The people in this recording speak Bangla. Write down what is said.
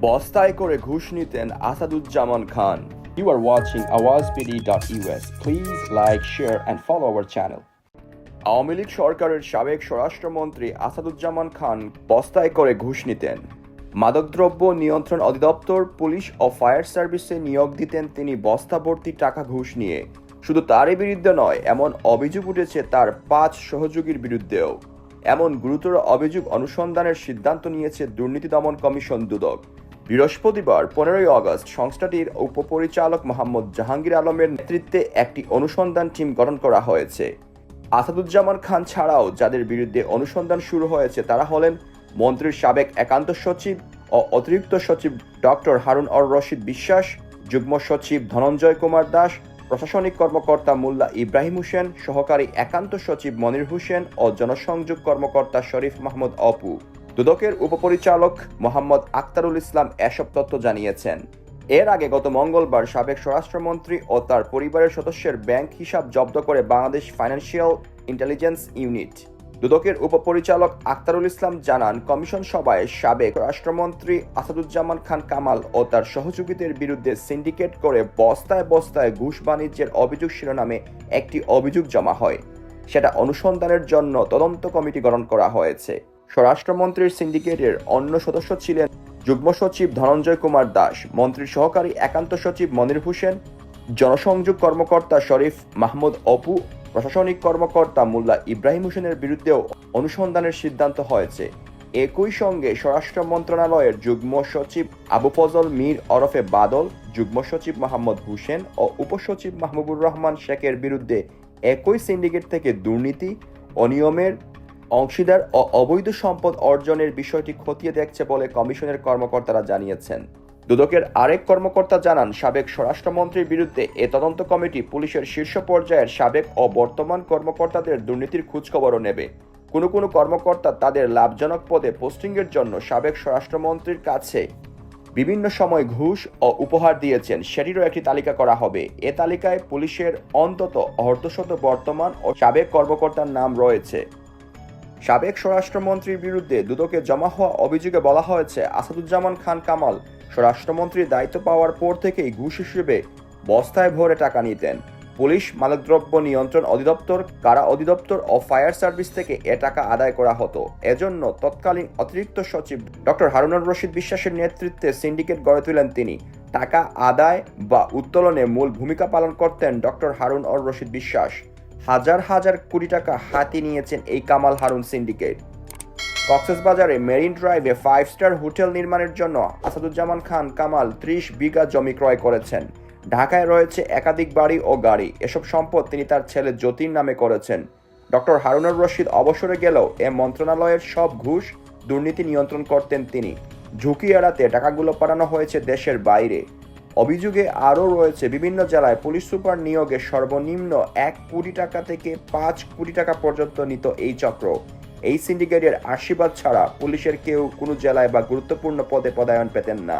বস্তায় করে ঘুষ নিতেন Asaduzzaman Khan. You are watching awazpd.us. Please like, share and follow our channel. Awami League সরকারের সাবেক স্বরাষ্ট্রমন্ত্রী আসাদুজ্জামান খান বস্তায় করে ঘুষ নিতেন। মাদকদ্রব্য নিয়ন্ত্রণ অধিদপ্তর, পুলিশ ও ফায়ার সার্ভিসে নিয়োগ দিতেন তিনি বস্তা ভর্তি টাকা ঘুষ নিয়ে। শুধু তারই বিরুদ্ধে নয়, এমন অভিযোগ উঠেছে তার 5 সহযোগীর বিরুদ্ধেও। এমন গুরুতর অভিযোগ অনুসন্ধানের সিদ্ধান্ত নিয়েছে দুর্নীতি দমন কমিশন দুদক। বৃহস্পতিবার 15 আগস্ট সংস্থাটির উপপরিচালক মোহাম্মদ জাহাঙ্গীর আলমের নেতৃত্বে একটি অনুসন্ধান টিম গঠন করা হয়েছে। আসাদুজ্জামান খান ছাড়াও যাদের বিরুদ্ধে অনুসন্ধান শুরু হয়েছে তারা হলেন মন্ত্রীর সাবেক একান্ত সচিব ও অতিরিক্ত সচিব ডক্টর হারুন অর রশিদ বিশ্বাস, যুগ্ম সচিব ধনঞ্জয় কুমার দাস, প্রশাসনিক কর্মকর্তা মোল্লা ইব্রাহিম হোসেন, সহকারী একান্ত সচিব মনির হোসেন ও জনসংযোগ কর্মকর্তা শরীফ মাহমুদ অপু। দুদকের উপপরিচালক মোহাম্মদ আক্তারুল ইসলাম এসব তথ্য জানিয়েছেন। এর আগে গত মঙ্গলবার সাবেক স্বরাষ্ট্রমন্ত্রী ও তার পরিবারের সদস্যের ব্যাংক হিসাব জব্দ করে বাংলাদেশ ফাইন্যান্সিয়াল ইন্টেলিজেন্স ইউনিট। দুদকের উপপরিচালক আক্তারুল ইসলাম জানান, কমিশন সভায় সাবেক রাষ্ট্রমন্ত্রী আসাদুজ্জামান খান কামাল ও তার সহযোগীদের বিরুদ্ধে সিন্ডিকেট করে বস্তায় বস্তায় ঘুষ বাণিজ্যের অভিযোগ শিরোনামে একটি অভিযোগ জমা হয়। সেটা অনুসন্ধানের জন্য তদন্ত কমিটি গঠন করা হয়েছে। স্বরাষ্ট্রমন্ত্রীর সিন্ডিকেটের অন্য সদস্য ছিলেন যুগ্ম সচিব ধনঞ্জয় কুমার দাস, মন্ত্রীর সহকারী একান্ত সচিব মনির হোসেন, জনসংযোগ কর্মকর্তা শরীফ মাহমুদ অপু, প্রশাসনিক কর্মকর্তা মোল্লা ইব্রাহিম হোসেনের বিরুদ্ধেও অনুসন্ধানের সিদ্ধান্ত হয়েছে। একই সঙ্গে স্বরাষ্ট্র মন্ত্রণালয়ের যুগ্ম সচিব আবু ফজল মীর ওরফে বাদল, যুগ্ম সচিব মোহাম্মদ হোসেন ও উপসচিব মাহবুবুর রহমান শেখের বিরুদ্ধে একই সিন্ডিকেট থেকে দুর্নীতি, অনিয়মের অংশীদার ও অবৈধ সম্পদ অর্জনের বিষয়টি খতিয়ে দেখছে বলে কমিশনের কর্মকর্তারা জানিয়েছেন। দুদকের আরেক কর্মকর্তা জানান, সাবেক স্বরাষ্ট্রমন্ত্রীর বিরুদ্ধে এ তদন্ত কমিটি পুলিশের শীর্ষ পর্যায়ের সাবেক ও বর্তমান কর্মকর্তাদের দুর্নীতির খোঁজখবরও নেবে। কোনো কর্মকর্তা তাদের লাভজনক পদে পোস্টিংয়ের জন্য সাবেক স্বরাষ্ট্রমন্ত্রীর কাছে বিভিন্ন সময় ঘুষ ও উপহার দিয়েছেন, সেটিরও একটি তালিকা করা হবে। এ তালিকায় পুলিশের অন্তত অর্ধশত বর্তমান ও সাবেক কর্মকর্তার নাম রয়েছে। সাবেক স্বরাষ্ট্রমন্ত্রীর বিরুদ্ধে দুদকে জমা হওয়া অভিযোগে বলা হয়েছে, আসাদুজ্জামান খান কামাল স্বরাষ্ট্রমন্ত্রীর দায়িত্ব পাওয়ার পর থেকেই ঘুষ হিসেবে বস্তায় ভরে টাকা নিতেন। পুলিশ, মাদকদ্রব্য নিয়ন্ত্রণ অধিদপ্তর, কারা অধিদপ্তর ও ফায়ার সার্ভিস থেকে এ টাকা আদায় করা হতো। এজন্য তৎকালীন অতিরিক্ত সচিব ডক্টর হারুন অর রশিদ বিশ্বাসের নেতৃত্বে সিন্ডিকেট গড়ে তোলেন তিনি। টাকা আদায় বা উত্তোলনে মূল ভূমিকা পালন করতেন ডক্টর হারুন অর রশিদ বিশ্বাস। হাজার হাজার কোটি টাকা হাতে নিয়েছেন এই কামাল হারুন সিন্ডিকেট। কক্সবাজারে মেরিন ড্রাইভে 5 স্টার হোটেল নির্মাণের জন্য আসাদুজ্জামান খান কামাল 30 বিঘা জমি ক্রয় করেছেন। ঢাকায় রয়েছে একাধিক বাড়ি ও গাড়ি। এসব সম্পদ তিনি তার ছেলে জ্যোতির নামে করেছেন। ডক্টর হারুন অর রশিদ অবসরে গেলেও এ মন্ত্রণালয়ের সব ঘুষ, দুর্নীতি নিয়ন্ত্রণ করতেন তিনি। ঝুঁকি এড়াতে টাকাগুলো পাঠানো হয়েছে দেশের বাইরে। অভিযোগে আরও রয়েছে, বিভিন্ন জেলায় পুলিশ সুপার নিয়োগে সর্বনিম্ন 1 কোটি টাকা থেকে 5 কোটি টাকা পর্যন্ত নিত এই চক্র। এই সিন্ডিকেটের আশীর্বাদ ছাড়া পুলিশের কেউ কোনো জেলায় বা গুরুত্বপূর্ণ পদে পদায়ন পেতেন না।